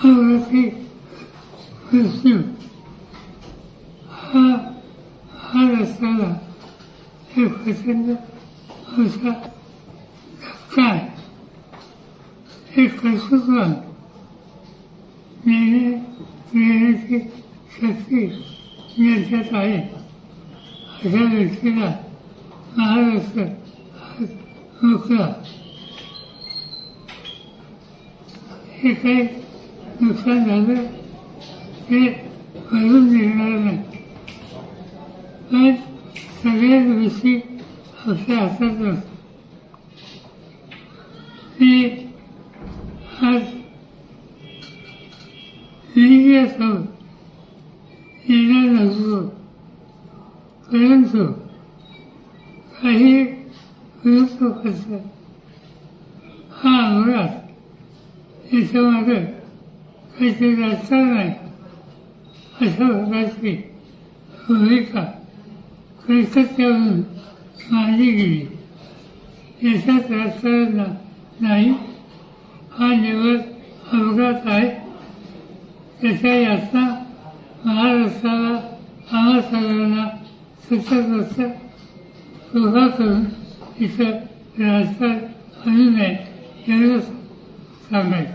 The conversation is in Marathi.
अवरती विष्णू हा रस्त्याला एक प्रचंड मोठा धक्का आहे. एक कर्तृत्वान नेण्याची शक्ती ज्याच्यात आहे अशा व्यक्तीला महाराष्ट्र मोकळा. हे काही नुकसान झालं ते भरून निघणार नाही, पण सगळ्याच गोष्टी आपल्या हातात नसतात. मी आज मीडियासमोर येणार नसतो, परंतु काही विरोध करतात. हा अंगरात याच्यामागे काहीतरी राजकारण आहे अशा प्रकारची भूमिका कलकत्त्यावरून मांडली गेली. याच्यात राजकारण नाही, हा निवड अपघात आहे. त्याच्या यातना महाराष्ट्राला आम्हा सगळ्यांना सतत असतात. कृपा करून इथं राजकारण आणू नये एवढंच सांगायचं.